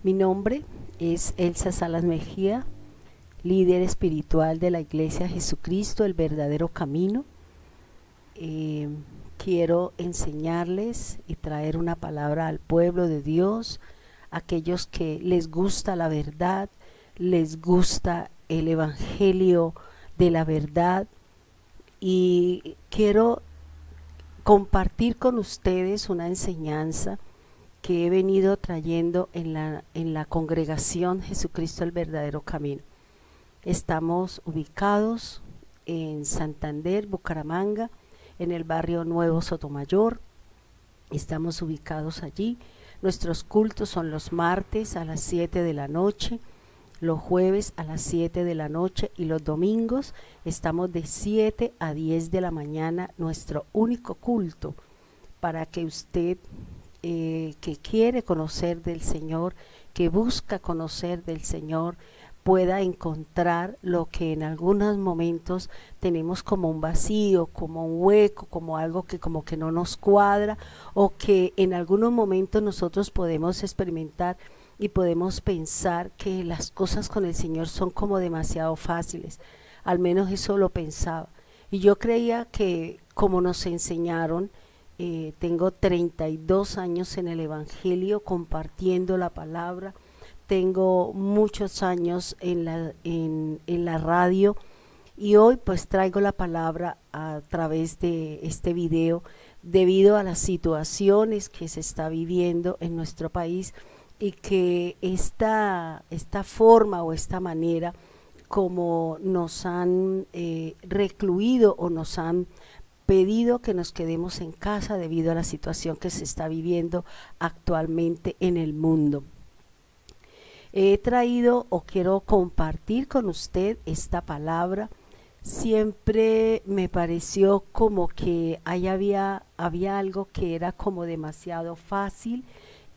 Mi nombre es Elsa Salas Mejía, líder espiritual de la Iglesia Jesucristo, el verdadero camino. Quiero enseñarles y traer una palabra al pueblo de Dios, aquellos que les gusta la verdad, les gusta el evangelio de la verdad, y quiero compartir con ustedes una enseñanza que he venido trayendo en la congregación Jesucristo el verdadero camino. Estamos ubicados en Santander, Bucaramanga, en el barrio Nuevo Sotomayor. Estamos ubicados allí. Nuestros cultos son los martes a las 7 de la noche, los jueves a las 7 de la noche y los domingos estamos de 7 a 10 de la mañana, nuestro único culto, para que usted que quiere conocer del Señor, que busca conocer del Señor, pueda encontrar lo que en algunos momentos tenemos como un vacío, como un hueco, como algo que como que no nos cuadra, o que en algunos momentos nosotros podemos experimentar y podemos pensar que las cosas con el Señor son como demasiado fáciles. Al menos eso lo pensaba. Y yo creía que, como nos enseñaron, tengo 32 años en el Evangelio compartiendo la palabra, tengo muchos años en la radio, y hoy pues traigo la palabra a través de este video debido a las situaciones que se está viviendo en nuestro país, y que esta forma o esta manera como nos han recluido o nos han pedido que nos quedemos en casa debido a la situación que se está viviendo actualmente en el mundo. He traído o quiero compartir con usted esta palabra. Siempre me pareció como que había algo que era como demasiado fácil,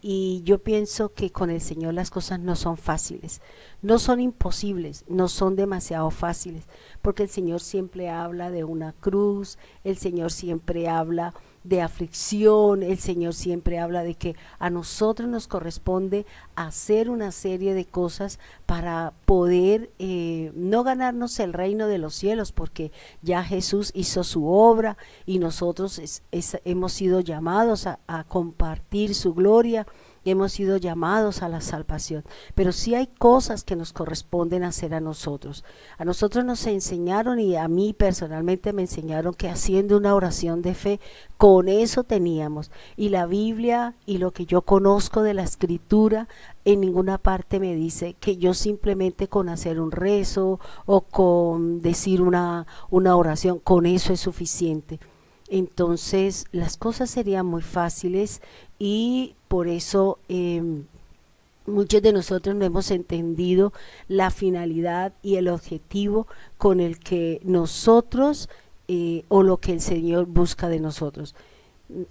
y yo pienso que con el Señor las cosas no son fáciles, no son imposibles, no son demasiado fáciles, porque el Señor siempre habla de una cruz, el Señor siempre habla de aflicción, el Señor siempre habla de que a nosotros nos corresponde hacer una serie de cosas para poder no ganarnos el reino de los cielos, porque ya Jesús hizo su obra y nosotros hemos sido llamados a compartir su gloria. Hemos sido llamados a la salvación, pero sí hay cosas que nos corresponden hacer a nosotros. A nosotros nos enseñaron, y a mí personalmente me enseñaron, que haciendo una oración de fe, con eso teníamos. Y la Biblia y lo que yo conozco de la Escritura, en ninguna parte me dice que yo simplemente con hacer un rezo o con decir una oración, con eso es suficiente. Entonces las cosas serían muy fáciles, y por eso muchos de nosotros no hemos entendido la finalidad y el objetivo con el que nosotros o lo que el Señor busca de nosotros.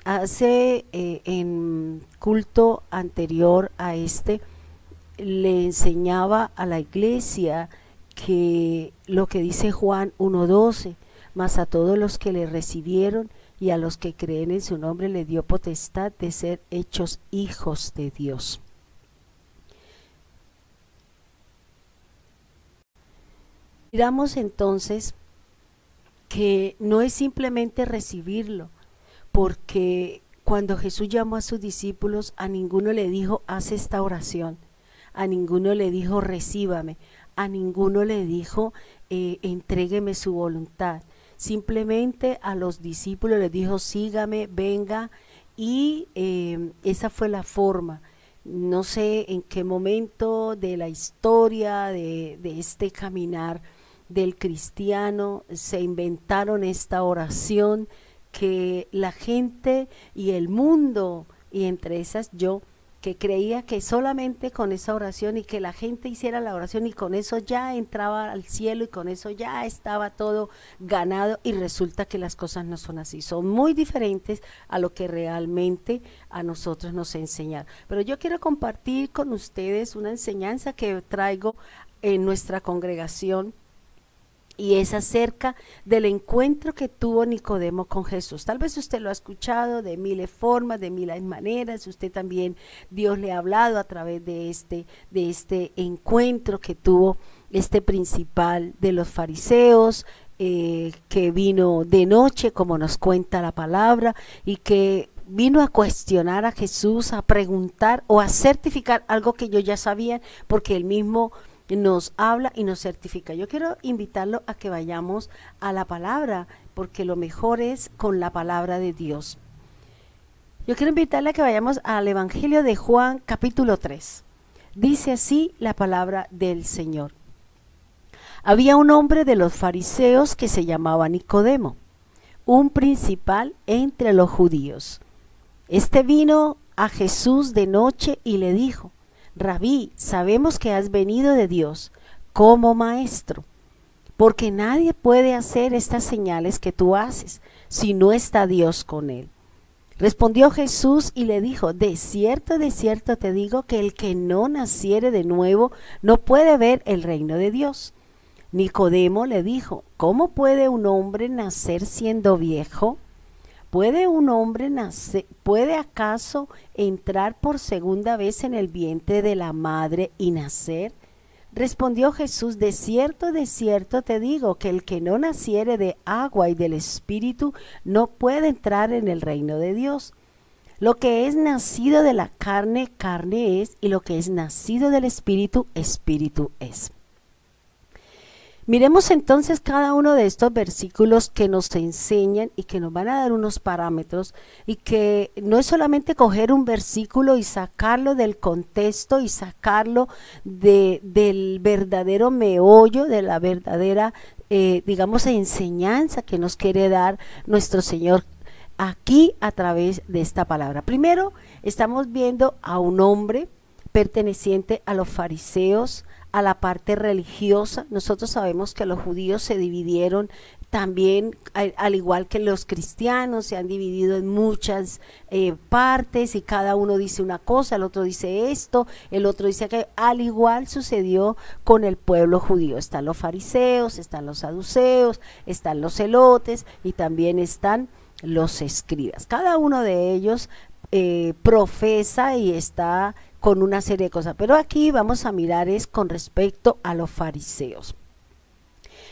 Hace en culto anterior a este, le enseñaba a la iglesia que lo que dice Juan 1:12, mas a todos los que le recibieron y a los que creen en su nombre le dio potestad de ser hechos hijos de Dios. Miramos entonces que no es simplemente recibirlo, porque cuando Jesús llamó a sus discípulos, a ninguno le dijo haz esta oración, a ninguno le dijo recíbame, a ninguno le dijo entrégueme su voluntad. Simplemente a los discípulos les dijo sígame, venga, y esa fue la forma. No sé en qué momento de la historia de este caminar del cristiano se inventaron esta oración, que la gente y el mundo, y entre esas yo, que creía que solamente con esa oración, y que la gente hiciera la oración y con eso ya entraba al cielo y con eso ya estaba todo ganado, y resulta que las cosas no son así, son muy diferentes a lo que realmente a nosotros nos enseñaron. Pero yo quiero compartir con ustedes una enseñanza que traigo en nuestra congregación, y es acerca del encuentro que tuvo Nicodemo con Jesús. Tal vez usted lo ha escuchado de miles formas, de miles maneras. Usted también, Dios le ha hablado a través de este encuentro que tuvo este principal de los fariseos, que vino de noche, como nos cuenta la palabra, y que vino a cuestionar a Jesús, a preguntar o a certificar algo que ellos ya sabían, porque él mismo nos habla y nos certifica. Yo quiero invitarlo a que vayamos a la palabra, porque lo mejor es con la palabra de Dios. Yo quiero invitarle a que vayamos al Evangelio de Juan, capítulo 3. Dice así la palabra del Señor. Había un hombre de los fariseos que se llamaba Nicodemo, un principal entre los judíos. Este vino a Jesús de noche y le dijo: Rabí, sabemos que has venido de Dios como maestro, porque nadie puede hacer estas señales que tú haces si no está Dios con él. Respondió Jesús y le dijo: de cierto te digo que el que no naciere de nuevo no puede ver el reino de Dios. Nicodemo le dijo: ¿cómo puede un hombre nacer siendo viejo? ¿Puede un hombre nacer, puede acaso entrar por segunda vez en el vientre de la madre y nacer? Respondió Jesús: de cierto te digo que el que no naciere de agua y del Espíritu no puede entrar en el reino de Dios. Lo que es nacido de la carne, carne es, y lo que es nacido del Espíritu, Espíritu es. Miremos entonces cada uno de estos versículos que nos enseñan y que nos van a dar unos parámetros, y que no es solamente coger un versículo y sacarlo del contexto y sacarlo del verdadero meollo, de la verdadera, digamos, enseñanza que nos quiere dar nuestro Señor aquí a través de esta palabra. Primero, estamos viendo a un hombre perteneciente a los fariseos, a la parte religiosa. Nosotros sabemos que los judíos se dividieron también, al igual que los cristianos, se han dividido en muchas partes, y cada uno dice una cosa, el otro dice esto, el otro dice que al igual sucedió con el pueblo judío. Están los fariseos, están los saduceos, están los celotes y también están los escribas. Cada uno de ellos profesa y está con una serie de cosas, pero aquí vamos a mirar es con respecto a los fariseos.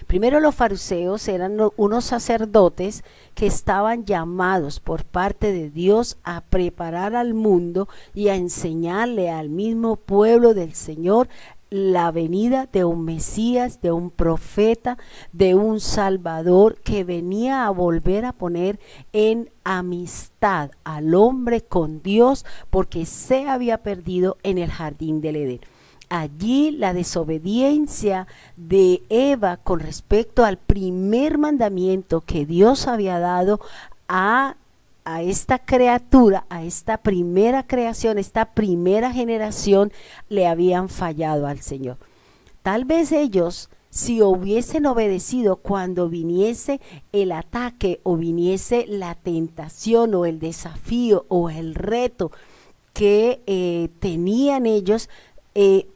Primero, los fariseos eran unos sacerdotes que estaban llamados por parte de Dios a preparar al mundo y a enseñarle al mismo pueblo del Señor la venida de un Mesías, de un profeta, de un Salvador que venía a volver a poner en amistad al hombre con Dios, porque se había perdido en el jardín del Edén. Allí la desobediencia de Eva con respecto al primer mandamiento que Dios había dado a esta criatura, a esta primera creación, esta primera generación, le habían fallado al Señor. Tal vez ellos, si hubiesen obedecido cuando viniese el ataque o viniese la tentación o el desafío o el reto que tenían ellos,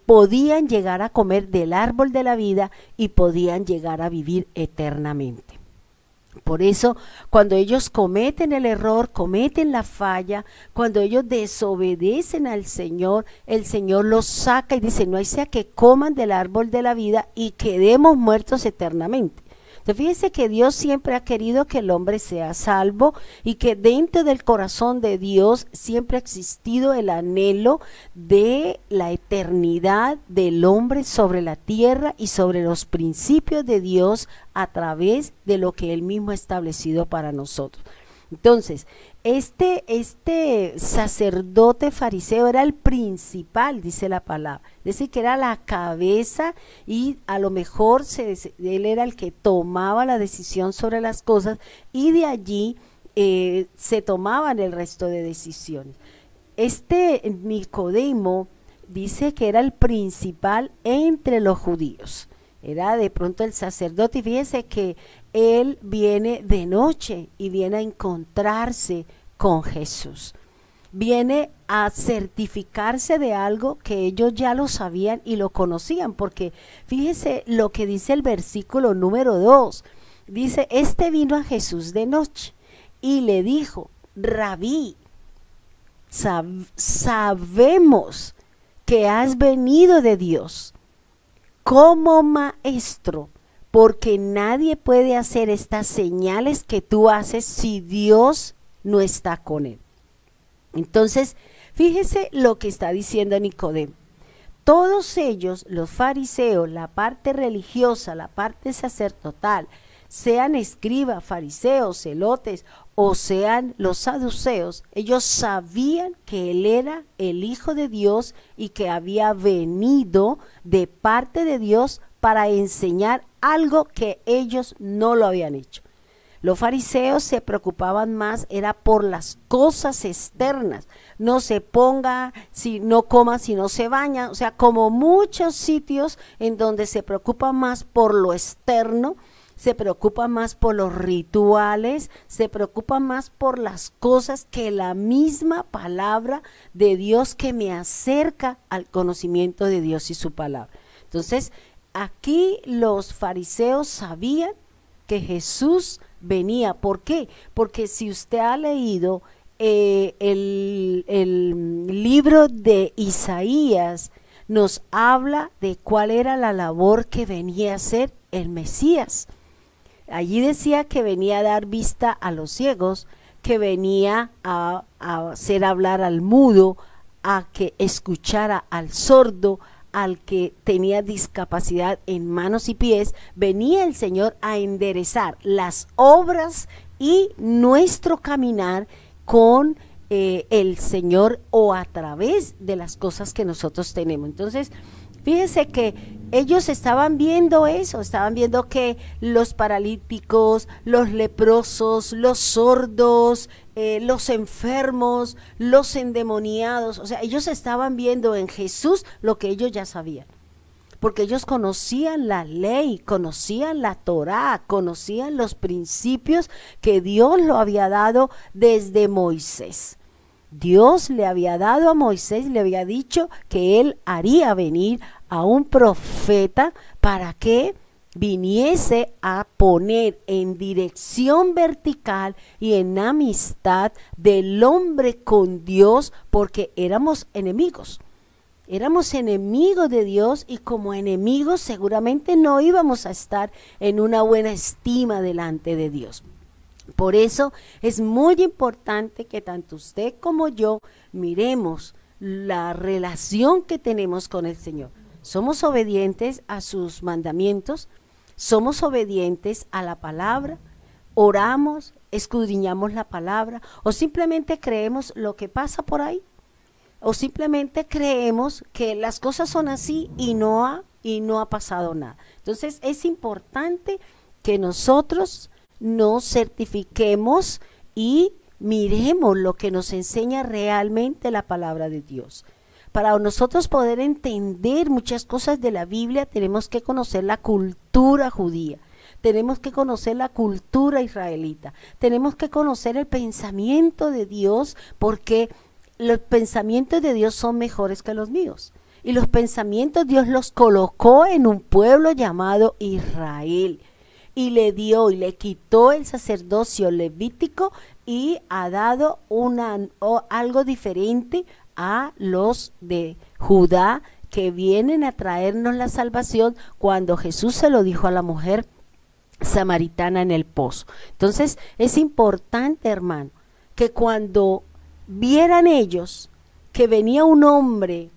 podían llegar a comer del árbol de la vida y podían llegar a vivir eternamente. Por eso, cuando ellos cometen el error, cometen la falla, cuando ellos desobedecen al Señor, el Señor los saca y dice: no hay sea que coman del árbol de la vida y quedemos muertos eternamente. Entonces, fíjense que Dios siempre ha querido que el hombre sea salvo, y que dentro del corazón de Dios siempre ha existido el anhelo de la eternidad del hombre sobre la tierra y sobre los principios de Dios a través de lo que Él mismo ha establecido para nosotros. Entonces, este sacerdote fariseo era el principal, dice la palabra, es decir, que era la cabeza, y a lo mejor él era el que tomaba la decisión sobre las cosas, y de allí se tomaban el resto de decisiones. Este Nicodemo dice que era el principal entre los judíos, era de pronto el sacerdote, y fíjese que él viene de noche y viene a encontrarse con Jesús. viene a certificarse de algo que ellos ya lo sabían y lo conocían, porque fíjese lo que dice el versículo número 2. Dice, este vino a Jesús de noche y le dijo, Rabí, sabemos que has venido de Dios como maestro, porque nadie puede hacer estas señales que tú haces si Dios no está con él. Entonces, fíjese lo que está diciendo Nicodemo. Todos ellos, los fariseos, la parte religiosa, la parte sacerdotal, sean escribas, fariseos, celotes o sean los saduceos, ellos sabían que él era el Hijo de Dios y que había venido de parte de Dios para enseñar algo que ellos no lo habían hecho. Los fariseos se preocupaban más, era por las cosas externas. No se ponga, si no coma, si no se baña. O sea, como muchos sitios en donde se preocupa más por lo externo, se preocupa más por los rituales, se preocupa más por las cosas que la misma palabra de Dios que me acerca al conocimiento de Dios y su palabra. Entonces, aquí los fariseos sabían que Jesús venía. ¿Por qué? Porque si usted ha leído el libro de Isaías, nos habla de cuál era la labor que venía a hacer el Mesías. Allí decía que venía a dar vista a los ciegos, que venía a hacer hablar al mudo, a que escuchara al sordo, al que tenía discapacidad en manos y pies. Venía el Señor a enderezar las obras y nuestro caminar con el Señor o a través de las cosas que nosotros tenemos. Entonces, fíjense que ellos estaban viendo eso, estaban viendo que los paralíticos, los leprosos, los sordos, los enfermos, los endemoniados, o sea, ellos estaban viendo en Jesús lo que ellos ya sabían, porque ellos conocían la ley, conocían la Torá, conocían los principios que Dios lo había dado desde Moisés. Dios le había dado a Moisés, le había dicho que él haría venir a un profeta para que viniese a poner en dirección vertical y en amistad del hombre con Dios, porque éramos enemigos de Dios, y como enemigos seguramente no íbamos a estar en una buena estima delante de Dios. Por eso es muy importante que tanto usted como yo miremos la relación que tenemos con el Señor. ¿Somos obedientes a sus mandamientos? ¿Somos obedientes a la palabra? ¿Oramos, escudriñamos la palabra? ¿O simplemente creemos lo que pasa por ahí? ¿O simplemente creemos que las cosas son así y no ha pasado nada? Entonces es importante que nosotros nos certifiquemos y miremos lo que nos enseña realmente la palabra de Dios. Para nosotros poder entender muchas cosas de la Biblia, tenemos que conocer la cultura judía, tenemos que conocer la cultura israelita, tenemos que conocer el pensamiento de Dios, porque los pensamientos de Dios son mejores que los míos. Y los pensamientos Dios los colocó en un pueblo llamado Israel. Y le dio y le quitó el sacerdocio levítico y ha dado algo diferente a los de Judá, que vienen a traernos la salvación, cuando Jesús se lo dijo a la mujer samaritana en el pozo. Entonces es importante, hermano, que cuando vieran ellos que venía un hombre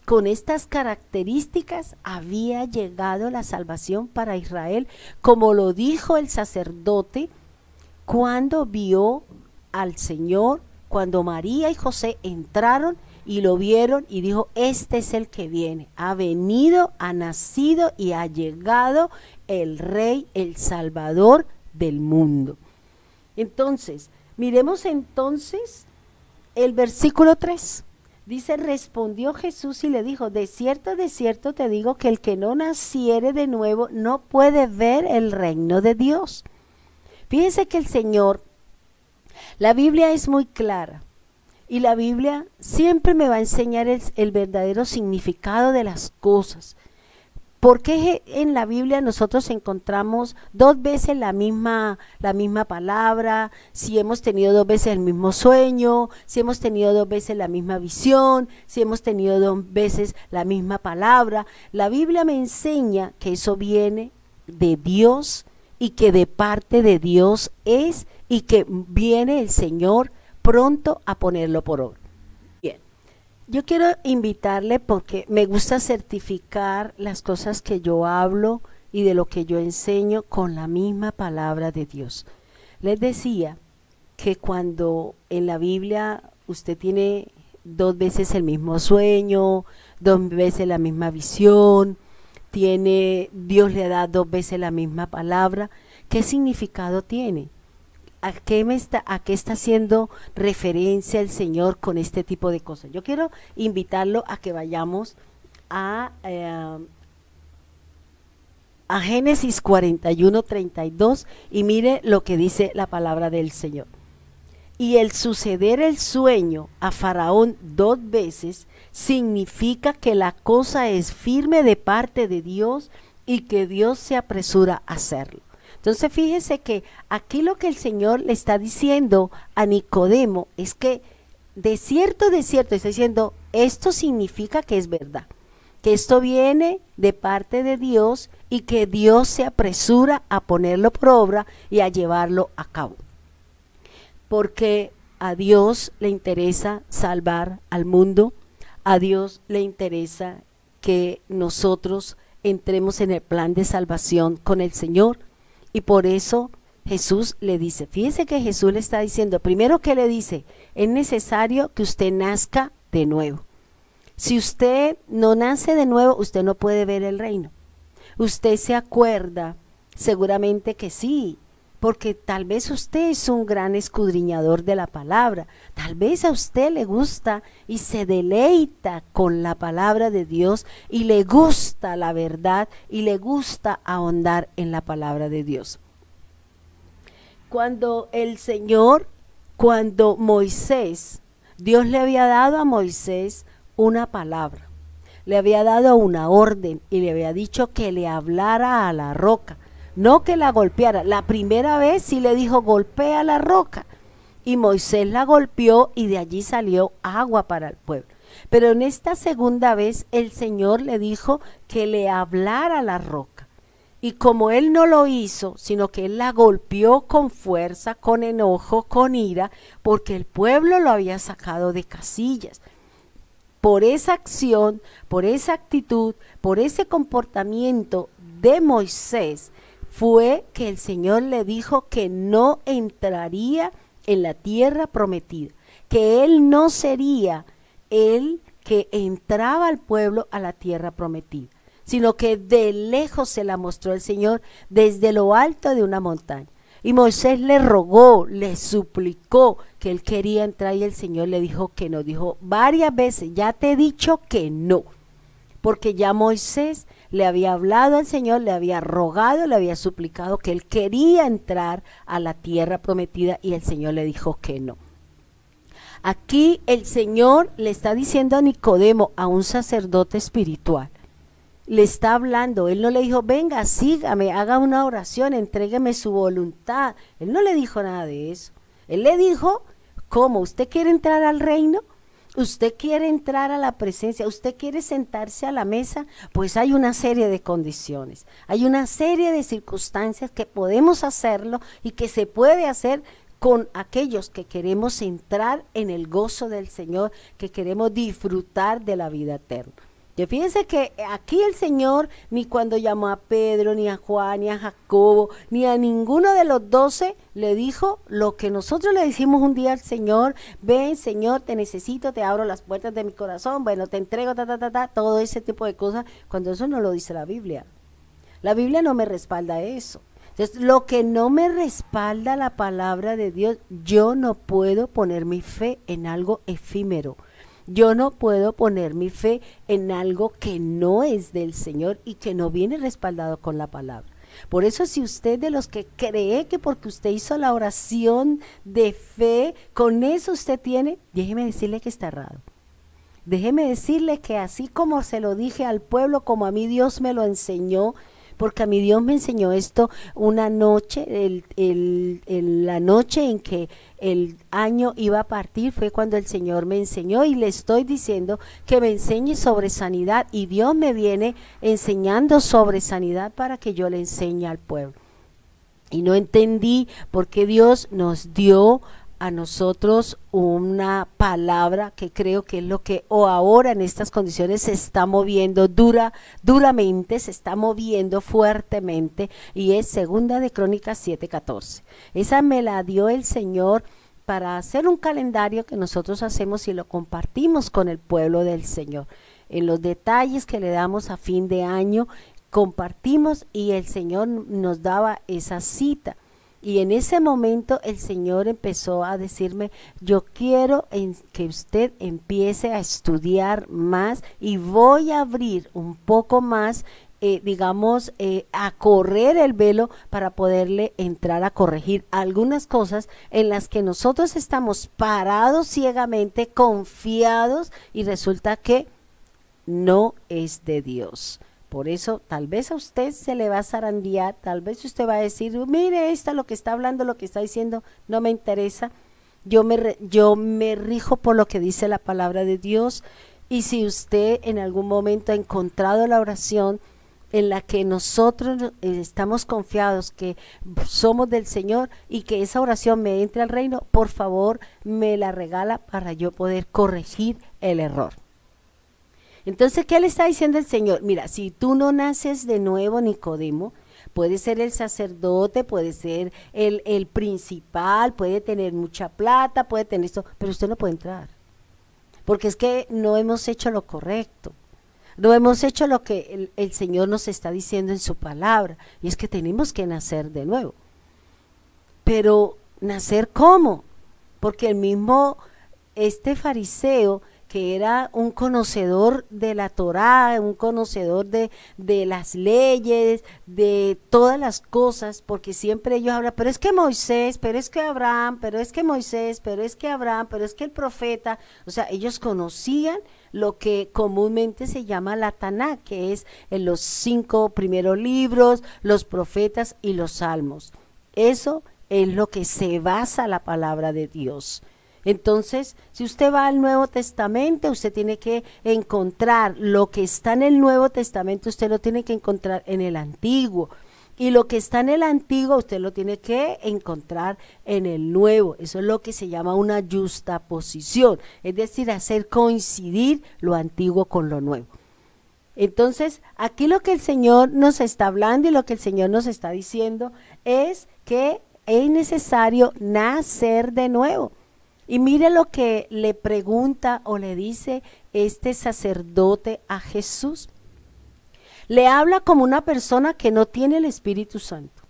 con estas características, había llegado la salvación para Israel, como lo dijo el sacerdote cuando vio al Señor, cuando María y José entraron y lo vieron, y dijo: este es el que viene, ha venido, ha nacido y ha llegado el Rey, el Salvador del mundo. Entonces, miremos entonces el versículo 3. Dice: respondió Jesús y le dijo: de cierto te digo que el que no naciere de nuevo no puede ver el reino de Dios. Fíjense que el Señor, la Biblia es muy clara, Y la Biblia siempre me va a enseñar el verdadero significado de las cosas. ¿Por qué en la Biblia nosotros encontramos 2 veces la misma palabra? Si hemos tenido 2 veces el mismo sueño, si hemos tenido 2 veces la misma visión, si hemos tenido 2 veces la misma palabra. La Biblia me enseña que eso viene de Dios y que de parte de Dios es, y que viene el Señor pronto a ponerlo por obra. Yo quiero invitarle, porque me gusta certificar las cosas que yo hablo y de lo que yo enseño con la misma palabra de Dios. Les decía que cuando en la Biblia usted tiene 2 veces el mismo sueño, 2 veces la misma visión, Dios le da 2 veces la misma palabra, ¿qué significado tiene? ¿A qué está haciendo referencia el Señor con este tipo de cosas? Yo quiero invitarlo a que vayamos a Génesis 41:32 y mire lo que dice la palabra del Señor. Y el suceder el sueño a Faraón 2 veces significa que la cosa es firme de parte de Dios y que Dios se apresura a hacerlo. Entonces fíjese que aquí lo que el Señor le está diciendo a Nicodemo es que de cierto está diciendo, esto significa que es verdad, que esto viene de parte de Dios y que Dios se apresura a ponerlo por obra y a llevarlo a cabo. Porque a Dios le interesa salvar al mundo, a Dios le interesa que nosotros entremos en el plan de salvación con el Señor. Y por eso Jesús le dice, fíjense que Jesús le está diciendo, primero que le dice, es necesario que usted nazca de nuevo. Si usted no nace de nuevo, usted no puede ver el reino. Usted se acuerda, seguramente que sí, porque tal vez usted es un gran escudriñador de la palabra, tal vez a usted le gusta y se deleita con la palabra de Dios y le gusta la verdad y le gusta ahondar en la palabra de Dios. Cuando Moisés, Dios le había dado a Moisés una palabra, le había dado una orden y le había dicho que le hablara a la roca. No que la golpeara. La primera vez sí le dijo, golpea la roca. Y Moisés la golpeó y de allí salió agua para el pueblo. Pero en esta segunda vez el Señor le dijo que le hablara a la roca. Y como él no lo hizo, sino que él la golpeó con fuerza, con enojo, con ira, porque el pueblo lo había sacado de casillas. Por esa acción, por esa actitud, por ese comportamiento de Moisés, fue que el Señor le dijo que no entraría en la tierra prometida, que él no sería el que entraba al pueblo a la tierra prometida, sino que de lejos se la mostró el Señor desde lo alto de una montaña. Y Moisés le rogó, le suplicó que él quería entrar y el Señor le dijo que no. Dijo varias veces, ya te he dicho que no. Porque ya Moisés le había hablado al Señor, le había rogado, le había suplicado que él quería entrar a la tierra prometida y el Señor le dijo que no. Aquí el Señor le está diciendo a Nicodemo, a un sacerdote espiritual, le está hablando. Él no le dijo, venga, sígame, haga una oración, entrégueme su voluntad. Él no le dijo nada de eso. Él le dijo, ¿cómo? ¿Usted quiere entrar al reino? ¿Usted quiere entrar a la presencia? ¿Usted quiere sentarse a la mesa? Pues hay una serie de condiciones, hay una serie de circunstancias que podemos hacerlo y que se puede hacer con aquellos que queremos entrar en el gozo del Señor, que queremos disfrutar de la vida eterna. Y fíjense que aquí el Señor, ni cuando llamó a Pedro, ni a Juan, ni a Jacobo, ni a ninguno de los 12, le dijo lo que nosotros le decimos un día al Señor: ven, Señor, te necesito, te abro las puertas de mi corazón, bueno, te entrego, todo ese tipo de cosas, cuando eso no lo dice la Biblia. La Biblia no me respalda eso. Entonces, lo que no me respalda la palabra de Dios, yo no puedo poner mi fe en algo efímero. Yo no puedo poner mi fe en algo que no es del Señor y que no viene respaldado con la palabra. Por eso, si usted de los que cree que porque usted hizo la oración de fe, con eso usted tiene, déjeme decirle que está errado. Déjeme decirle que así como se lo dije al pueblo, como a mí Dios me lo enseñó, porque a mí Dios me enseñó esto una noche, la noche en que el año iba a partir fue cuando el Señor me enseñó, y le estoy diciendo que me enseñe sobre sanidad, y Dios me viene enseñando sobre sanidad para que yo le enseñe al pueblo. Y no entendí por qué Dios nos dio a nosotros una palabra que creo que es lo que ahora en estas condiciones se está moviendo duramente, se está moviendo fuertemente, y es Segunda de Crónicas 7:14. Esa me la dio el Señor para hacer un calendario que nosotros hacemos y lo compartimos con el pueblo del Señor. En los detalles que le damos a fin de año, compartimos, y el Señor nos daba esa cita. Y en ese momento el Señor empezó a decirme, yo quiero que usted empiece a estudiar más, y voy a abrir un poco más, a correr el velo para poderle entrar a corregir algunas cosas en las que nosotros estamos parados ciegamente, confiados, y resulta que no es de Dios. Por eso tal vez a usted se le va a zarandear, tal vez usted va a decir, mire, lo que está hablando, lo que está diciendo, no me interesa. Yo me rijo por lo que dice la palabra de Dios. Y si usted en algún momento ha encontrado la oración en la que nosotros estamos confiados que somos del Señor y que esa oración me entre al reino, por favor me la regala para yo poder corregir el error. Entonces, ¿qué le está diciendo el Señor? Mira, si tú no naces de nuevo, Nicodemo, puede ser el sacerdote, puede ser el principal, puede tener mucha plata, puede tener esto, pero usted no puede entrar. Porque es que no hemos hecho lo correcto. No hemos hecho lo que el Señor nos está diciendo en su palabra, y es que tenemos que nacer de nuevo. Pero, ¿nacer cómo? Porque el mismo fariseo, que era un conocedor de la Torá, un conocedor de las leyes, de todas las cosas, porque siempre ellos hablan, pero es que Moisés, pero es que Abraham, pero es que Moisés, pero es que Abraham, pero es que el profeta, o sea, ellos conocían lo que comúnmente se llama la Taná, que es en los 5 primeros libros, los profetas y los salmos. Eso es lo que se basa la palabra de Dios. Entonces, si usted va al Nuevo Testamento, usted tiene que encontrar lo que está en el Nuevo Testamento, usted lo tiene que encontrar en el Antiguo. Y lo que está en el Antiguo, usted lo tiene que encontrar en el Nuevo. Eso es lo que se llama una justaposición, es decir, hacer coincidir lo antiguo con lo nuevo. Entonces, aquí lo que el Señor nos está hablando y lo que el Señor nos está diciendo es que es necesario nacer de nuevo. Y mire lo que le pregunta o le dice este sacerdote a Jesús. Le habla como una persona que no tiene el Espíritu Santo.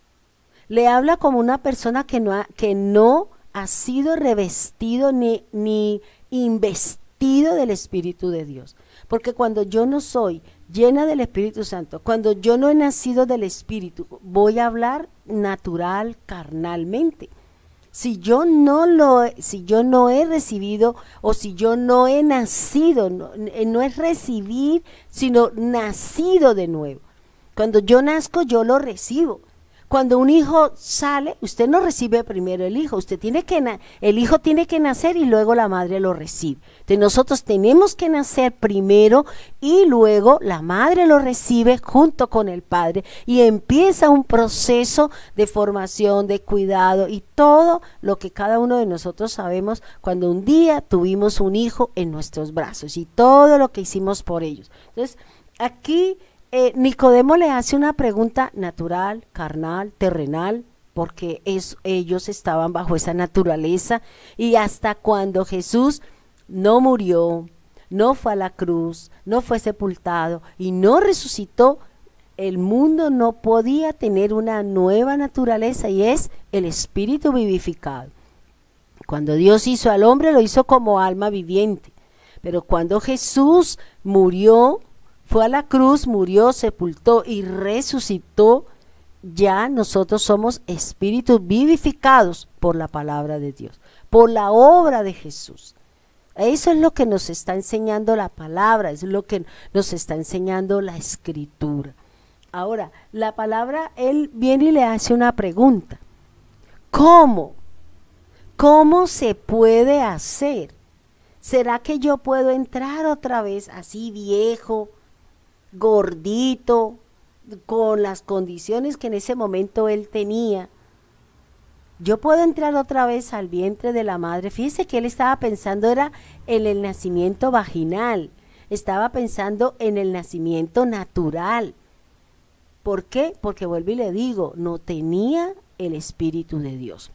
Le habla como una persona que no ha sido revestido ni investido del Espíritu de Dios. Porque cuando yo no soy llena del Espíritu Santo, cuando yo no he nacido del Espíritu, voy a hablar natural, carnalmente. Si yo no he recibido, o si yo no he nacido, no es recibir, sino nacido de nuevo. Cuando yo nazco, yo lo recibo. Cuando un hijo sale, usted no recibe primero el hijo, el hijo tiene que nacer y luego la madre lo recibe. Entonces nosotros tenemos que nacer primero y luego la madre lo recibe junto con el padre, y empieza un proceso de formación, de cuidado y todo lo que cada uno de nosotros sabemos cuando un día tuvimos un hijo en nuestros brazos y todo lo que hicimos por ellos. Entonces, aquí Nicodemo le hace una pregunta natural, carnal, terrenal, porque ellos estaban bajo esa naturaleza, y hasta cuando Jesús no murió, no fue a la cruz, no fue sepultado y no resucitó, el mundo no podía tener una nueva naturaleza, y es el espíritu vivificado. Cuando Dios hizo al hombre, lo hizo como alma viviente, pero cuando Jesús murió, fue a la cruz, murió, sepultó y resucitó, ya nosotros somos espíritus vivificados por la palabra de Dios, por la obra de Jesús. Eso es lo que nos está enseñando la palabra, es lo que nos está enseñando la escritura. Ahora, la palabra, él viene y le hace una pregunta. ¿Cómo? ¿Cómo se puede hacer? ¿Será que yo puedo entrar otra vez así viejo, gordito, con las condiciones que en ese momento él tenía? Yo puedo entrar otra vez al vientre de la madre. Fíjese que él estaba pensando era en el nacimiento vaginal, estaba pensando en el nacimiento natural. ¿Por qué? Porque vuelvo y le digo, no tenía el Espíritu de Dios.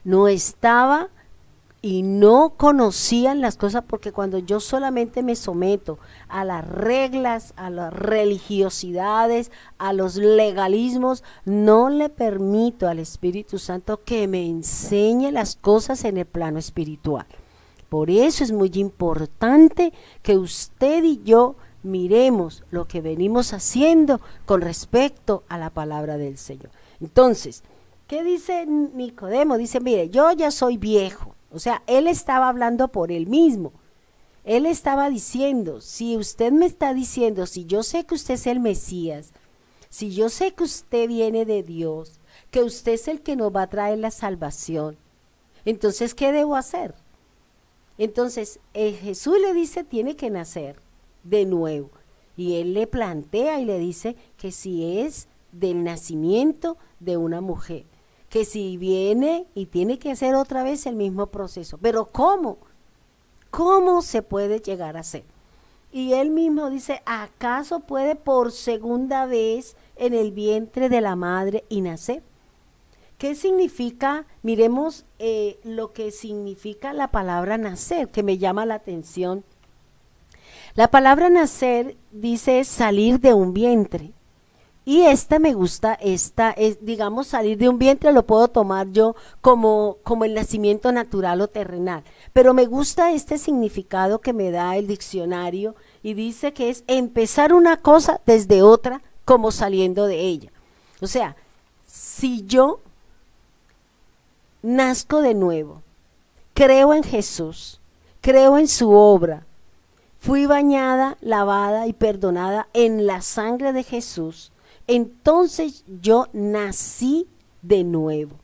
No estaba y no conocían las cosas, porque cuando yo solamente me someto a las reglas, a las religiosidades, a los legalismos, no le permito al Espíritu Santo que me enseñe las cosas en el plano espiritual. Por eso es muy importante que usted y yo miremos lo que venimos haciendo con respecto a la palabra del Señor. Entonces, ¿qué dice Nicodemo? Dice, mire, yo ya soy viejo. O sea, él estaba hablando por él mismo. Él estaba diciendo, si usted me está diciendo, si yo sé que usted es el Mesías, si yo sé que usted viene de Dios, que usted es el que nos va a traer la salvación, entonces, ¿qué debo hacer? Entonces, Jesús le dice, tiene que nacer de nuevo. Y él le plantea y le dice que si es del nacimiento de una mujer, que si viene y tiene que hacer otra vez el mismo proceso. Pero ¿cómo? ¿Cómo se puede llegar a hacer? Y él mismo dice, ¿acaso puede por segunda vez en el vientre de la madre y nacer? ¿Qué significa? Miremos lo que significa la palabra nacer, que me llama la atención. La palabra nacer dice salir de un vientre. Y esta me gusta, esta es, digamos, salir de un vientre lo puedo tomar yo como el nacimiento natural o terrenal. Pero me gusta este significado que me da el diccionario y dice que es empezar una cosa desde otra como saliendo de ella. O sea, si yo nazco de nuevo, creo en Jesús, creo en su obra, fui bañada, lavada y perdonada en la sangre de Jesús, entonces yo nací de nuevo.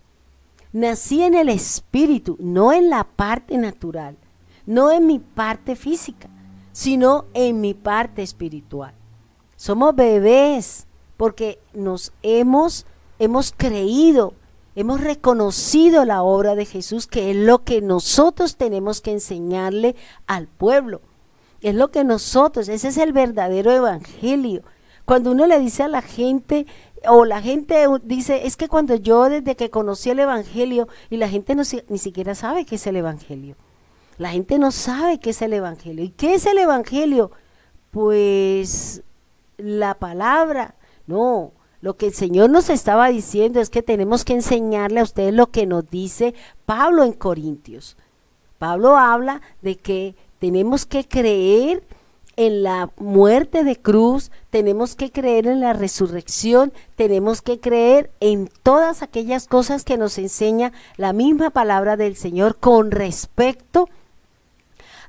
Nací en el espíritu, no en la parte natural, no en mi parte física, sino en mi parte espiritual. Somos bebés porque nos hemos creído, hemos reconocido la obra de Jesús, que es lo que nosotros tenemos que enseñarle al pueblo. Es lo que nosotros, ese es el verdadero evangelio. Cuando uno le dice a la gente, o la gente dice, es que cuando yo desde que conocí el evangelio, y la gente ni siquiera sabe qué es el evangelio. La gente no sabe qué es el evangelio. ¿Y qué es el evangelio? Pues la palabra. No, lo que el Señor nos estaba diciendo es que tenemos que enseñarle a ustedes lo que nos dice Pablo en Corintios. Pablo habla de que tenemos que creer en la muerte de cruz, tenemos que creer en la resurrección, tenemos que creer en todas aquellas cosas que nos enseña la misma palabra del Señor con respecto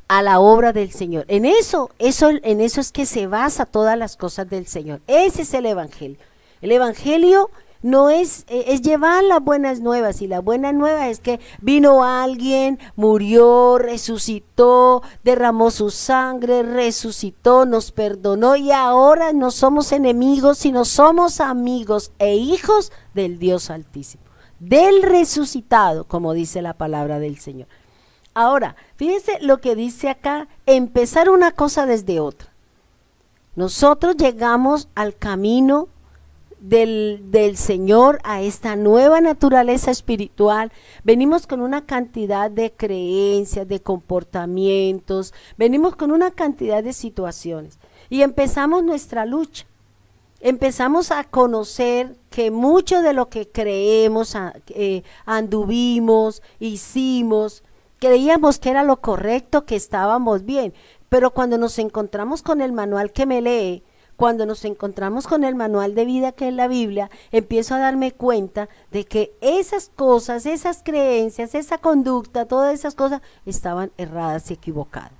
a la obra del Señor. En eso es que se basa todas las cosas del Señor. Ese es el evangelio. El evangelio no es llevar las buenas nuevas, y la buena nueva es que vino alguien, murió, resucitó, derramó su sangre, resucitó, nos perdonó y ahora no somos enemigos, sino somos amigos e hijos del Dios Altísimo, del resucitado, como dice la palabra del Señor. Ahora, fíjense lo que dice acá, empezar una cosa desde otra. Nosotros llegamos al camino del Señor, a esta nueva naturaleza espiritual. Venimos con una cantidad de creencias, de comportamientos, venimos con una cantidad de situaciones y empezamos nuestra lucha. Empezamos a conocer que mucho de lo que creemos, anduvimos, hicimos, creíamos que era lo correcto, que estábamos bien, pero cuando nos encontramos con el manual que me lee, cuando nos encontramos con el manual de vida que es la Biblia, empiezo a darme cuenta de que esas cosas, esas creencias, esa conducta, todas esas cosas estaban erradas y equivocadas.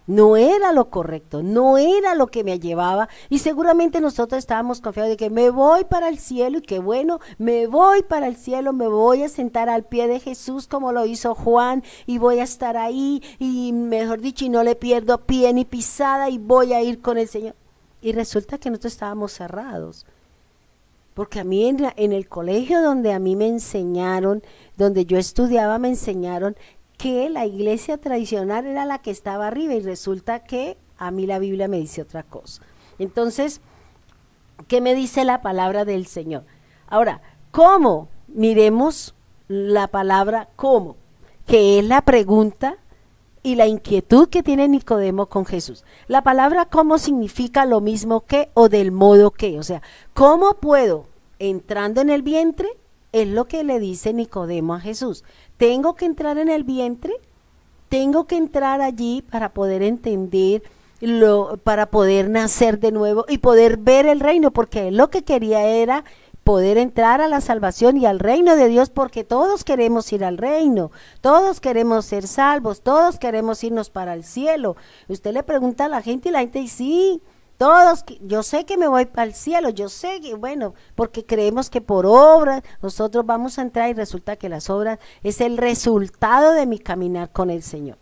No era lo correcto, no era lo que me llevaba, y seguramente nosotros estábamos confiados de que me voy para el cielo, y que bueno, me voy para el cielo, me voy a sentar al pie de Jesús como lo hizo Juan, y voy a estar ahí, y mejor dicho, y no le pierdo pie ni pisada, y voy a ir con el Señor. Y resulta que nosotros estábamos cerrados, porque a mí en el colegio donde a mí me enseñaron, donde yo estudiaba, me enseñaron que la iglesia tradicional era la que estaba arriba, y resulta que a mí la Biblia me dice otra cosa. Entonces, ¿qué me dice la palabra del Señor? Ahora, ¿cómo? Miremos la palabra ¿cómo?, que es la pregunta y la inquietud que tiene Nicodemo con Jesús. La palabra ¿cómo? Significa lo mismo que o del modo que, o sea, ¿cómo puedo? Entrando en el vientre, es lo que le dice Nicodemo a Jesús. Tengo que entrar en el vientre, tengo que entrar allí para poder entender, para poder nacer de nuevo y poder ver el reino, porque él lo que quería era poder entrar a la salvación y al reino de Dios, porque todos queremos ir al reino, todos queremos ser salvos, todos queremos irnos para el cielo. Usted le pregunta a la gente y la gente dice, sí, todos, yo sé que me voy para el cielo, yo sé que, bueno, porque creemos que por obras nosotros vamos a entrar, y resulta que las obras es el resultado de mi caminar con el Señor.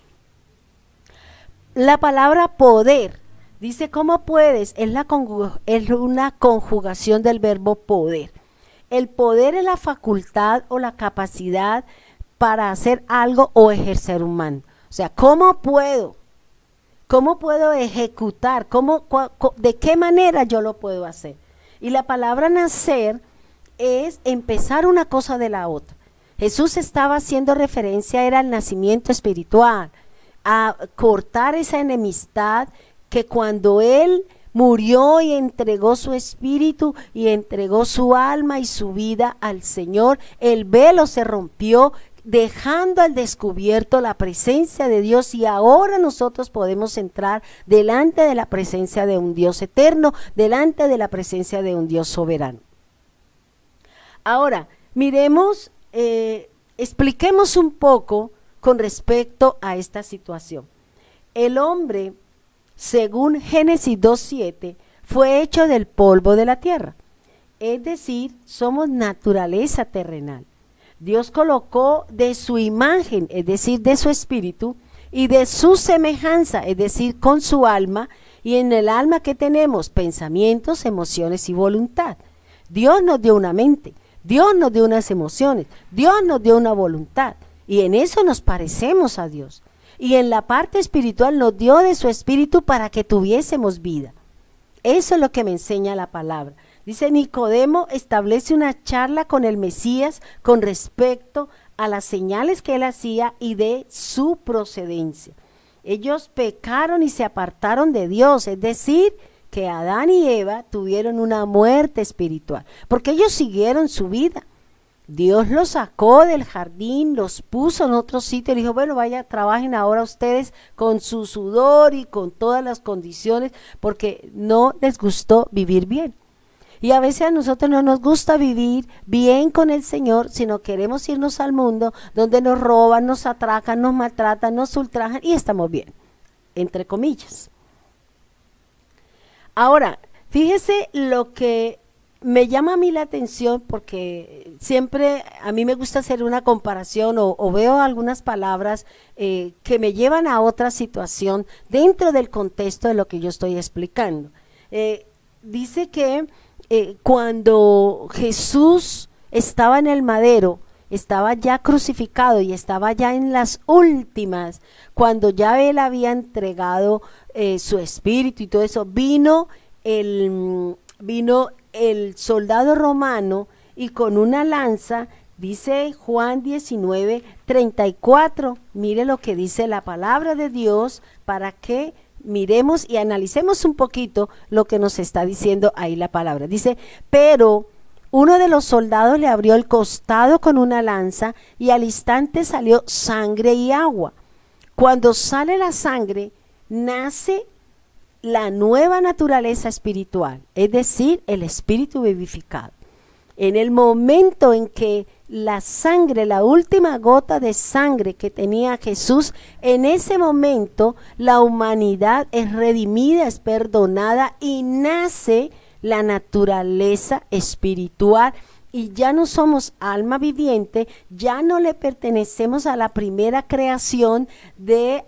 La palabra poder, dice, ¿cómo puedes? Es una conjugación del verbo poder. El poder es la facultad o la capacidad para hacer algo o ejercer un mando. O sea, ¿cómo puedo? ¿Cómo puedo ejecutar? ¿De qué manera yo lo puedo hacer? Y la palabra nacer es empezar una cosa de la otra. Jesús estaba haciendo referencia, era al nacimiento espiritual, a cortar esa enemistad que cuando Él murió y entregó su espíritu y entregó su alma y su vida al Señor, el velo se rompió, dejando al descubierto la presencia de Dios, y ahora nosotros podemos entrar delante de la presencia de un Dios eterno, delante de la presencia de un Dios soberano. Ahora, miremos, expliquemos un poco con respecto a esta situación. El hombre, según Génesis 2:7, fue hecho del polvo de la tierra, es decir, somos naturaleza terrenal. Dios colocó de su imagen, es decir, de su espíritu, y de su semejanza, es decir, con su alma, y en el alma que tenemos pensamientos, emociones y voluntad. Dios nos dio una mente, Dios nos dio unas emociones, Dios nos dio una voluntad, y en eso nos parecemos a Dios. Y en la parte espiritual nos dio de su espíritu para que tuviésemos vida. Eso es lo que me enseña la palabra. Dice, Nicodemo establece una charla con el Mesías con respecto a las señales que él hacía y de su procedencia. Ellos pecaron y se apartaron de Dios, es decir, que Adán y Eva tuvieron una muerte espiritual, porque ellos siguieron su vida. Dios los sacó del jardín, los puso en otro sitio y dijo, bueno, vaya, trabajen ahora ustedes con su sudor y con todas las condiciones, porque no les gustó vivir bien. Y a veces a nosotros no nos gusta vivir bien con el Señor, sino queremos irnos al mundo donde nos roban, nos atracan, nos maltratan, nos ultrajan y estamos bien, entre comillas. Ahora, fíjese lo que me llama a mí la atención, porque siempre a mí me gusta hacer una comparación o veo algunas palabras que me llevan a otra situación dentro del contexto de lo que yo estoy explicando. Dice que cuando Jesús estaba en el madero, estaba ya crucificado y estaba ya en las últimas, cuando ya él había entregado su espíritu y todo eso, vino el soldado romano y con una lanza, dice Juan 19:34, mire lo que dice la palabra de Dios para que miremos y analicemos un poquito lo que nos está diciendo ahí la palabra. Dice, pero uno de los soldados le abrió el costado con una lanza y al instante salió sangre y agua. Cuando sale la sangre, nace la nueva naturaleza espiritual, es decir, el espíritu vivificado. En el momento en que la sangre, la última gota de sangre que tenía Jesús, en ese momento la humanidad es redimida, es perdonada y nace la naturaleza espiritual. Y ya no somos alma viviente, ya no le pertenecemos a la primera creación de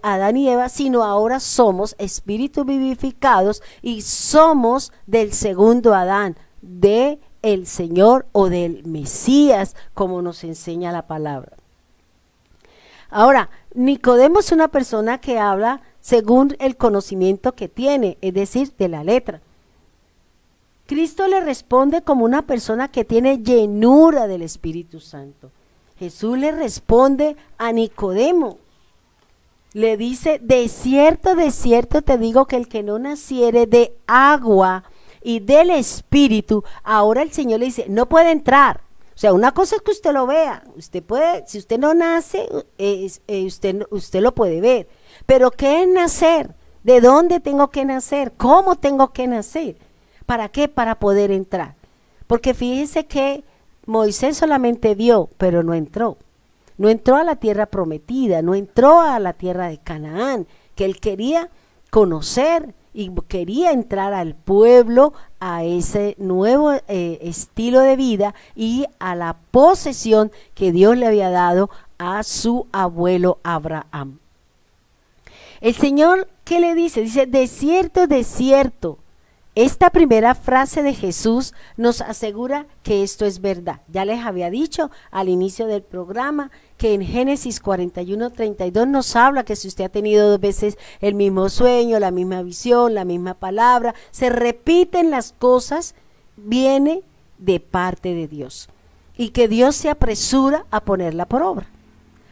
Adán y Eva, sino ahora somos espíritus vivificados y somos del segundo Adán, de el Señor o del Mesías, como nos enseña la palabra. Ahora, Nicodemo es una persona que habla según el conocimiento que tiene, es decir, de la letra. Cristo le responde como una persona que tiene llenura del Espíritu Santo. Jesús le responde a Nicodemo. Le dice, de cierto te digo que el que no naciere de agua y del Espíritu, ahora el Señor le dice, no puede entrar. O sea, una cosa es que usted lo vea, usted puede, si usted no nace, usted lo puede ver. Pero ¿qué es nacer? ¿De dónde tengo que nacer? ¿Cómo tengo que nacer? ¿Para qué? Para poder entrar. Porque fíjese que Moisés solamente vio, pero no entró. No entró a la tierra prometida, no entró a la tierra de Canaán, que él quería conocer y quería entrar al pueblo, a ese nuevo estilo de vida y a la posesión que Dios le había dado a su abuelo Abraham. El Señor, ¿qué le dice? Dice, de cierto. Esta primera frase de Jesús nos asegura que esto es verdad. Ya les había dicho al inicio del programa que en Génesis 41:32 nos habla que si usted ha tenido 2 veces el mismo sueño, la misma visión, la misma palabra, se repiten las cosas, viene de parte de Dios. Y que Dios se apresura a ponerla por obra.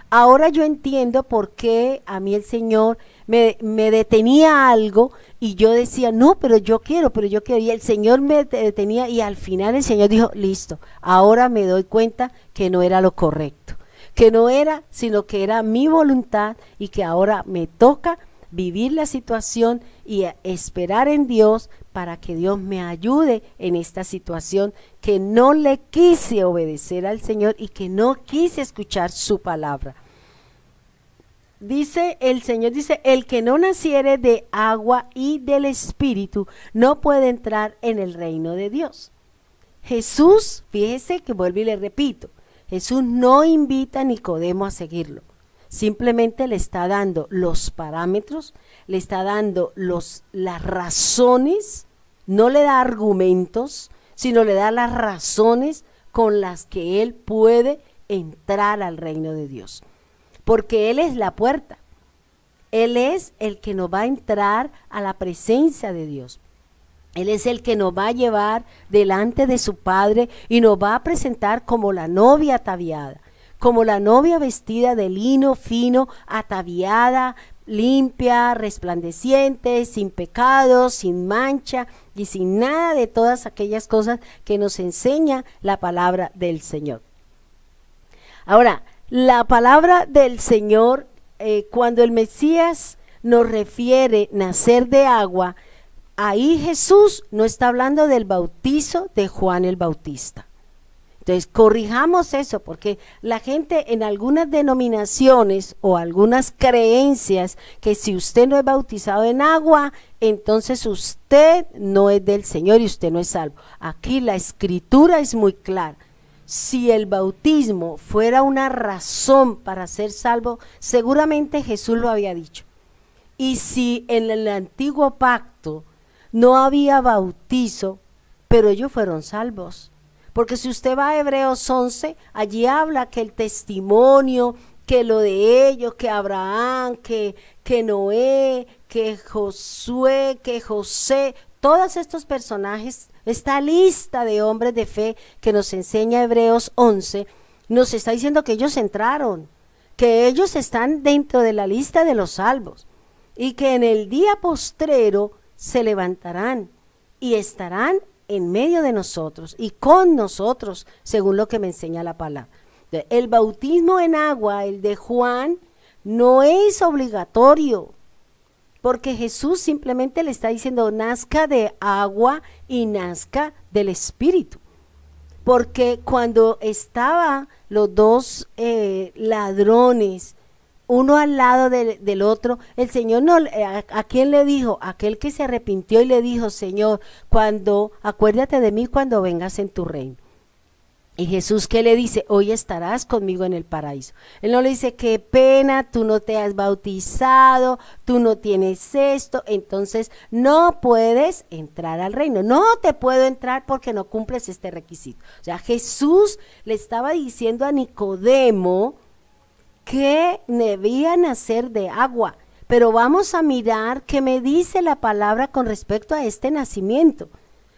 Ahora yo entiendo por qué a mí el Señor me detenía algo y yo decía, no, pero yo quiero. Y el Señor me detenía y al final el Señor dijo, listo, ahora me doy cuenta que no era lo correcto. Que no era, sino que era mi voluntad y que ahora me toca vivir la situación y esperar en Dios para que Dios me ayude en esta situación, que no le quise obedecer al Señor y que no quise escuchar su palabra. Dice el Señor, dice, el que no naciere de agua y del Espíritu no puede entrar en el reino de Dios. Jesús, fíjese que vuelvo y le repito, Jesús no invita a Nicodemo a seguirlo. Simplemente le está dando los parámetros, le está dando las razones, no le da argumentos, sino le da las razones con las que él puede entrar al reino de Dios. Porque Él es la puerta, Él es el que nos va a entrar a la presencia de Dios. Él es el que nos va a llevar delante de su Padre y nos va a presentar como la novia ataviada, como la novia vestida de lino fino, ataviada, limpia, resplandeciente, sin pecado, sin mancha y sin nada de todas aquellas cosas que nos enseña la palabra del Señor. Ahora, la palabra del Señor, cuando el Mesías nos refiere nacer de agua, ahí Jesús no está hablando del bautizo de Juan el Bautista. Entonces, corrijamos eso, porque la gente en algunas denominaciones o algunas creencias que si usted no es bautizado en agua, entonces usted no es del Señor y usted no es salvo. Aquí la Escritura es muy clara. Si el bautismo fuera una razón para ser salvo, seguramente Jesús lo había dicho. Y si en el antiguo pacto no había bautizo, pero ellos fueron salvos. Porque si usted va a Hebreos 11, allí habla que el testimonio, que lo de ellos, que Abraham, que Noé, que Josué, que José, todos estos personajes, esta lista de hombres de fe que nos enseña Hebreos 11, nos está diciendo que ellos entraron, que ellos están dentro de la lista de los salvos y que en el día postrero se levantarán y estarán en medio de nosotros y con nosotros, según lo que me enseña la palabra. El bautismo en agua, el de Juan, no es obligatorio. porque Jesús simplemente le está diciendo, nazca de agua y nazca del Espíritu. Porque cuando estaban los dos ladrones, uno al lado del otro, el Señor no, ¿a quién le dijo? Aquel que se arrepintió y le dijo, Señor, acuérdate de mí cuando vengas en tu reino. Y Jesús, ¿qué le dice? Hoy estarás conmigo en el paraíso. Él no le dice, qué pena, tú no te has bautizado, tú no tienes esto, entonces no puedes entrar al reino. No te puedo entrar porque no cumples este requisito. O sea, Jesús le estaba diciendo a Nicodemo que debía nacer de agua. Pero vamos a mirar qué me dice la palabra con respecto a este nacimiento.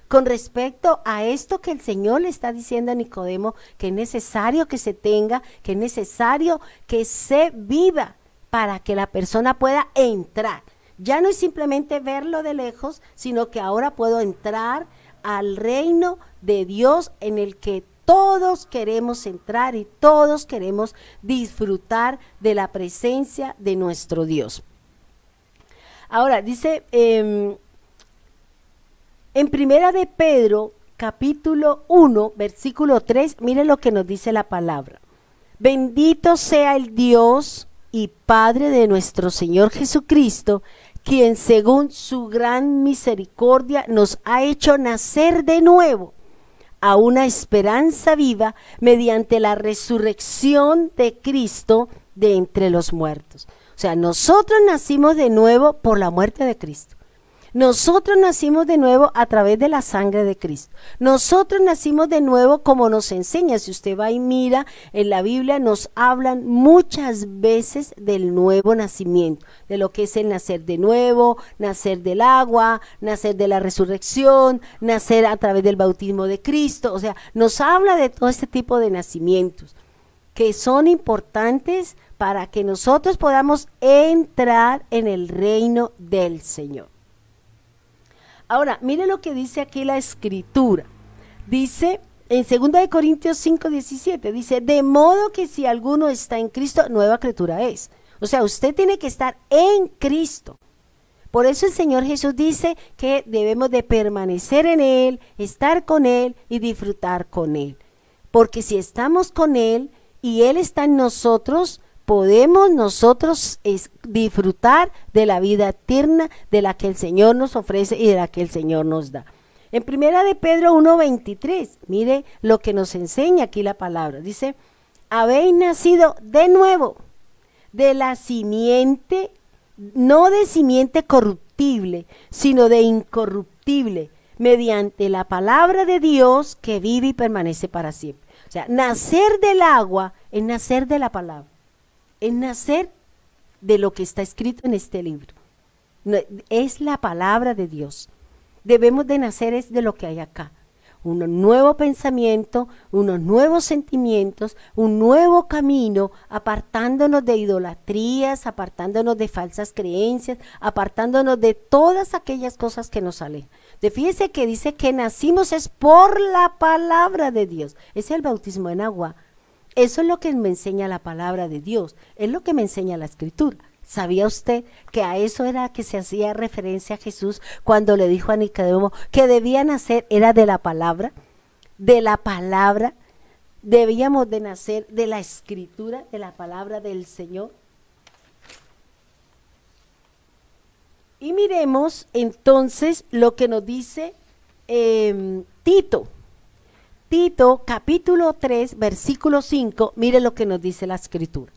Con respecto a esto que el Señor le está diciendo a Nicodemo, que es necesario que se tenga, que es necesario que se viva para que la persona pueda entrar. Ya no es simplemente verlo de lejos, sino que ahora puedo entrar al reino de Dios en el que todos queremos entrar y todos queremos disfrutar de la presencia de nuestro Dios. Ahora, dice en Primera de Pedro, capítulo 1, versículo 3, mire lo que nos dice la palabra. Bendito sea el Dios y Padre de nuestro Señor Jesucristo, quien según su gran misericordia nos ha hecho nacer de nuevo a una esperanza viva mediante la resurrección de Cristo de entre los muertos. O sea, nosotros nacimos de nuevo por la muerte de Cristo. Nosotros nacimos de nuevo a través de la sangre de Cristo. Nosotros nacimos de nuevo como nos enseña. Si usted va y mira en la Biblia, nos hablan muchas veces del nuevo nacimiento, de lo que es el nacer de nuevo, nacer del agua, nacer de la resurrección, nacer a través del bautismo de Cristo. O sea, nos habla de todo este tipo de nacimientos que son importantes para que nosotros podamos entrar en el reino del Señor. Ahora, mire lo que dice aquí la Escritura. Dice en 2 Corintios 5:17, dice, de modo que si alguno está en Cristo, nueva criatura es. O sea, usted tiene que estar en Cristo. Por eso el Señor Jesús dice que debemos de permanecer en Él, estar con Él y disfrutar con Él. Porque si estamos con Él y Él está en nosotros, podemos nosotros disfrutar de la vida eterna de la que el Señor nos ofrece y de la que el Señor nos da. En Primera de Pedro 1:23, mire lo que nos enseña aquí la palabra. Dice, habéis nacido de nuevo, de la simiente, no de simiente corruptible, sino de incorruptible, mediante la palabra de Dios que vive y permanece para siempre. O sea, nacer del agua es nacer de la palabra. Es nacer de lo que está escrito en este libro. Es la palabra de Dios. Debemos de nacer es de lo que hay acá. Un nuevo pensamiento, unos nuevos sentimientos, un nuevo camino, apartándonos de idolatrías, apartándonos de falsas creencias, apartándonos de todas aquellas cosas que nos alejan. Fíjese que dice que nacimos es por la palabra de Dios. Es el bautismo en agua. Eso es lo que me enseña la palabra de Dios, es lo que me enseña la Escritura. ¿Sabía usted que a eso era que se hacía referencia a Jesús cuando le dijo a Nicodemo que debía nacer, era de la palabra? De la palabra, debíamos de nacer de la Escritura, de la palabra del Señor. Y miremos entonces lo que nos dice Tito. Tito, capítulo 3, versículo 5, mire lo que nos dice la Escritura.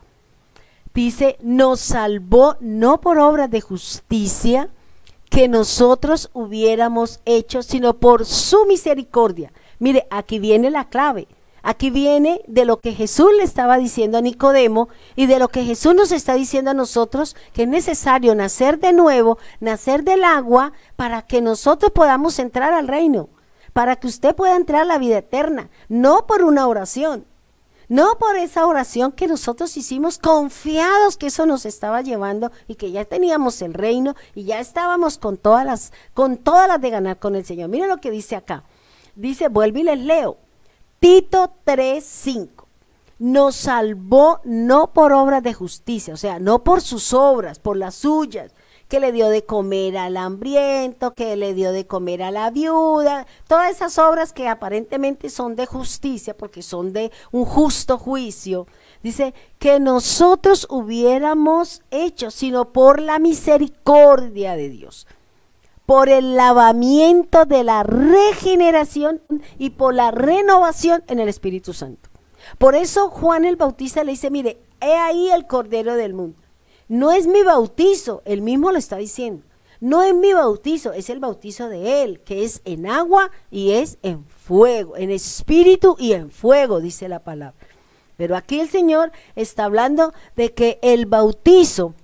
Dice, nos salvó no por obras de justicia que nosotros hubiéramos hecho, sino por su misericordia. Mire, aquí viene la clave. Aquí viene de lo que Jesús le estaba diciendo a Nicodemo y de lo que Jesús nos está diciendo a nosotros, que es necesario nacer de nuevo, nacer del agua, para que nosotros podamos entrar al reino. Para que usted pueda entrar a la vida eterna, no por una oración, no por esa oración que nosotros hicimos confiados que eso nos estaba llevando y que ya teníamos el reino y ya estábamos con todas las de ganar con el Señor. Mire lo que dice acá, dice, vuelvo y les leo, Tito 3:5, nos salvó no por obras de justicia, o sea, no por sus obras, por las suyas, que le dio de comer al hambriento, que le dio de comer a la viuda, todas esas obras que aparentemente son de justicia, porque son de un justo juicio. Dice que nosotros hubiéramos hecho, sino por la misericordia de Dios, por el lavamiento de la regeneración y por la renovación en el Espíritu Santo. Por eso Juan el Bautista le dice, mire, he ahí el Cordero del mundo. No es mi bautizo, él mismo lo está diciendo. No es mi bautizo, es el bautizo de él, que es en agua y es en fuego, en espíritu y en fuego, dice la palabra. Pero aquí el Señor está hablando de que el bautizo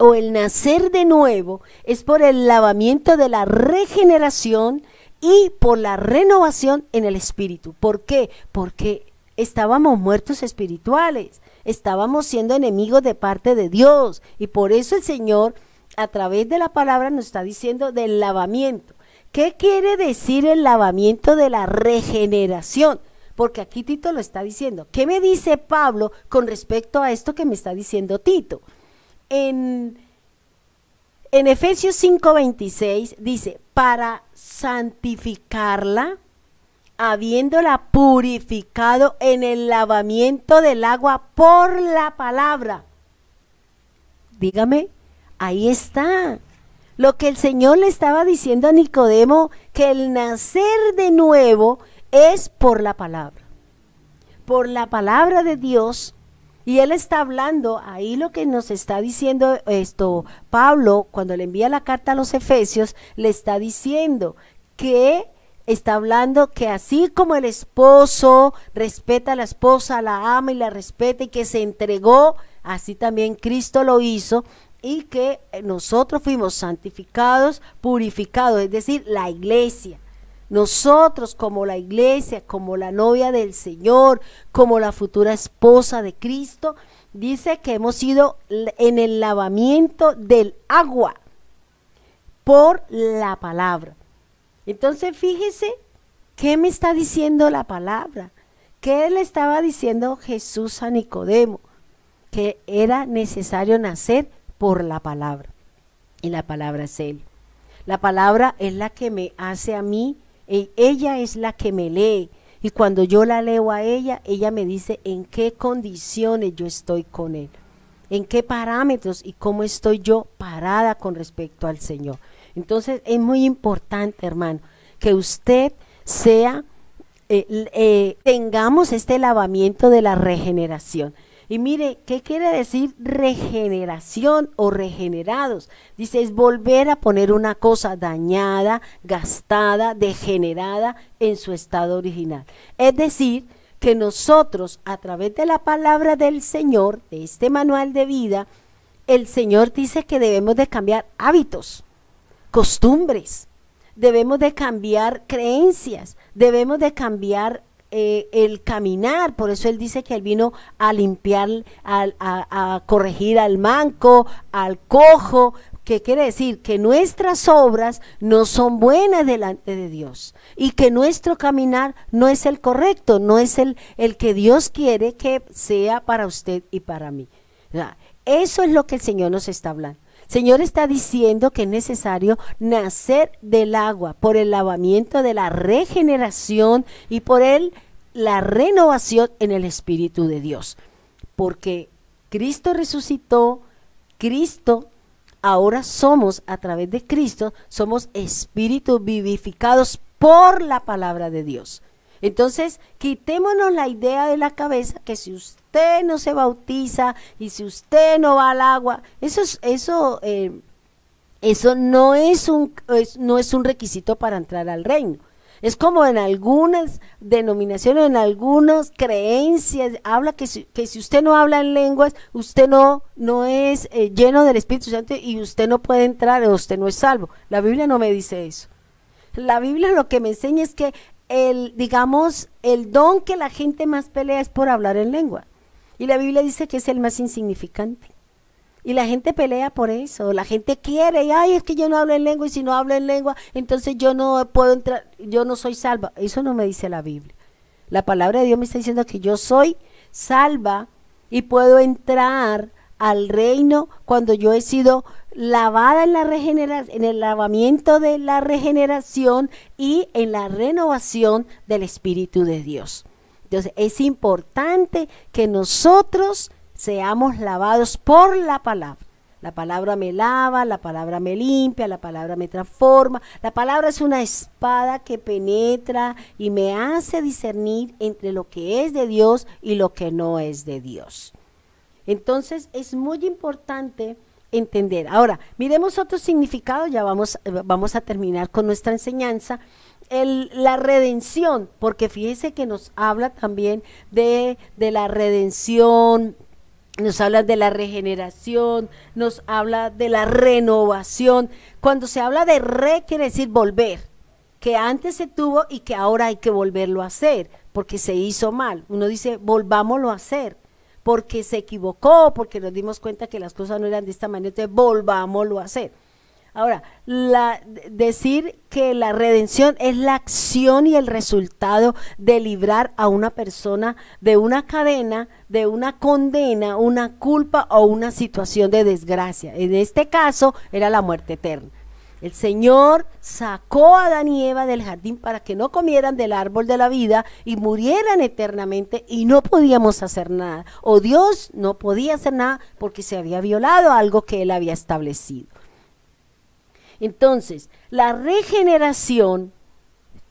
o el nacer de nuevo es por el lavamiento de la regeneración y por la renovación en el espíritu. ¿Por qué? Porque estábamos muertos espirituales, estábamos siendo enemigos de parte de Dios, y por eso el Señor a través de la palabra nos está diciendo del lavamiento. ¿Qué quiere decir el lavamiento de la regeneración? Porque aquí Tito lo está diciendo. ¿Qué me dice Pablo con respecto a esto que me está diciendo Tito? En Efesios 5:26 dice, para santificarla, habiéndola purificado en el lavamiento del agua por la palabra. Dígame, ahí está. Lo que el Señor le estaba diciendo a Nicodemo, que el nacer de nuevo es por la palabra de Dios. Y él está hablando, ahí lo que nos está diciendo Pablo, cuando le envía la carta a los Efesios, le está diciendo que está hablando que así como el esposo respeta a la esposa, la ama y la respeta y que se entregó, así también Cristo lo hizo, y que nosotros fuimos santificados, purificados, es decir, la iglesia. Nosotros como la iglesia, como la novia del Señor, como la futura esposa de Cristo, dice que hemos sido en el lavamiento del agua por la palabra. Entonces fíjese qué me está diciendo la palabra, qué le estaba diciendo Jesús a Nicodemo, que era necesario nacer por la palabra, y la palabra es Él. La palabra es la que me hace a mí, ella es la que me lee, y cuando yo la leo a ella, ella me dice en qué condiciones yo estoy con Él, en qué parámetros y cómo estoy yo parada con respecto al Señor. Entonces es muy importante, hermano, que usted tengamos este lavamiento de la regeneración. Y mire, ¿qué quiere decir regeneración o regenerados? Dice, es volver a poner una cosa dañada, gastada, degenerada en su estado original. Es decir, que nosotros, a través de la palabra del Señor, de este manual de vida, el Señor dice que debemos de cambiar hábitos, costumbres, debemos de cambiar creencias, debemos de cambiar el caminar. Por eso Él dice que Él vino a limpiar, a corregir al manco, al cojo. ¿Qué quiere decir? Que nuestras obras no son buenas delante de Dios y que nuestro caminar no es el correcto, no es el que Dios quiere que sea para usted y para mí. O sea, eso es lo que el Señor nos está hablando. El Señor está diciendo que es necesario nacer del agua por el lavamiento de la regeneración y por la renovación en el Espíritu de Dios. Porque Cristo resucitó, Cristo, ahora somos, a través de Cristo, somos espíritus vivificados por la palabra de Dios. Entonces, quitémonos la idea de la cabeza que si usted no se bautiza y si usted no va al agua, eso no es un requisito para entrar al reino. Es como en algunas denominaciones, en algunas creencias, habla que si usted no habla en lenguas, usted no es lleno del Espíritu Santo y usted no puede entrar o usted no es salvo. La Biblia no me dice eso. La Biblia lo que me enseña es que el don que la gente más pelea es por hablar en lengua. Y la Biblia dice que es el más insignificante. Y la gente pelea por eso. La gente quiere, y ay, es que yo no hablo en lengua, y si no hablo en lengua, entonces yo no puedo entrar, yo no soy salva. Eso no me dice la Biblia. La palabra de Dios me está diciendo que yo soy salva y puedo entrar al reino cuando yo he sido lavada en la regeneración, en el lavamiento de la regeneración y en la renovación del Espíritu de Dios. Entonces es importante que nosotros seamos lavados por la palabra. La palabra me lava, la palabra me limpia, la palabra me transforma. La palabra es una espada que penetra y me hace discernir entre lo que es de Dios y lo que no es de Dios. Entonces es muy importante entender. Ahora, miremos otro significado, ya vamos a terminar con nuestra enseñanza. La redención, porque fíjese que nos habla también de la redención, nos habla de la regeneración, nos habla de la renovación. Cuando se habla de quiere decir volver, que antes se tuvo y que ahora hay que volverlo a hacer, porque se hizo mal. Uno dice, volvámoslo a hacer, porque se equivocó, porque nos dimos cuenta que las cosas no eran de esta manera, entonces volvámoslo a hacer. Ahora, decir que la redención es la acción y el resultado de librar a una persona de una cadena, de una condena, una culpa o una situación de desgracia. En este caso era la muerte eterna. El Señor sacó a Adán y Eva del jardín para que no comieran del árbol de la vida y murieran eternamente, y no podíamos hacer nada, o Dios no podía hacer nada porque se había violado algo que Él había establecido. Entonces, la regeneración,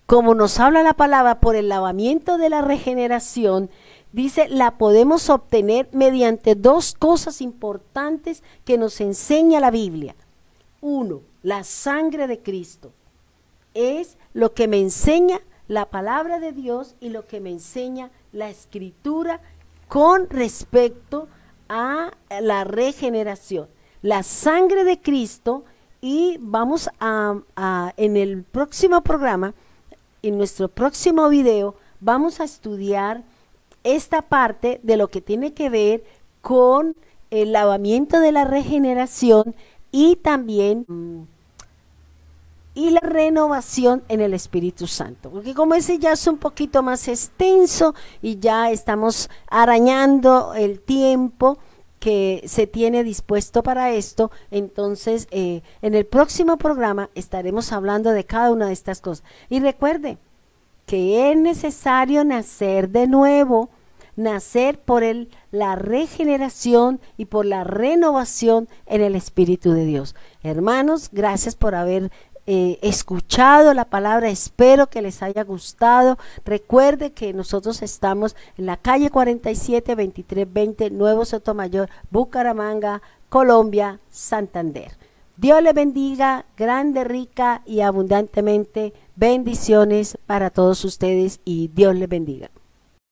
como nos habla la palabra, por el lavamiento de la regeneración, dice, la podemos obtener mediante dos cosas importantes que nos enseña la Biblia. Uno, la sangre de Cristo. Es lo que me enseña la palabra de Dios y lo que me enseña la Escritura con respecto a la regeneración. La sangre de Cristo. Y vamos en el próximo programa, en nuestro próximo video, vamos a estudiar esta parte de lo que tiene que ver con el lavamiento de la regeneración y también y la renovación en el Espíritu Santo. Porque como ese ya es un poquito más extenso y ya estamos arañando el tiempo que se tiene dispuesto para esto, entonces en el próximo programa estaremos hablando de cada una de estas cosas. Y recuerde que es necesario nacer de nuevo, nacer por la regeneración y por la renovación en el Espíritu de Dios. Hermanos, gracias por haber escuchado la palabra, espero que les haya gustado. Recuerde que nosotros estamos en la calle 47 2320 Nuevo Sotomayor, Bucaramanga, Colombia, Santander. Dios les bendiga grande, rica y abundantemente. Bendiciones para todos ustedes y Dios les bendiga.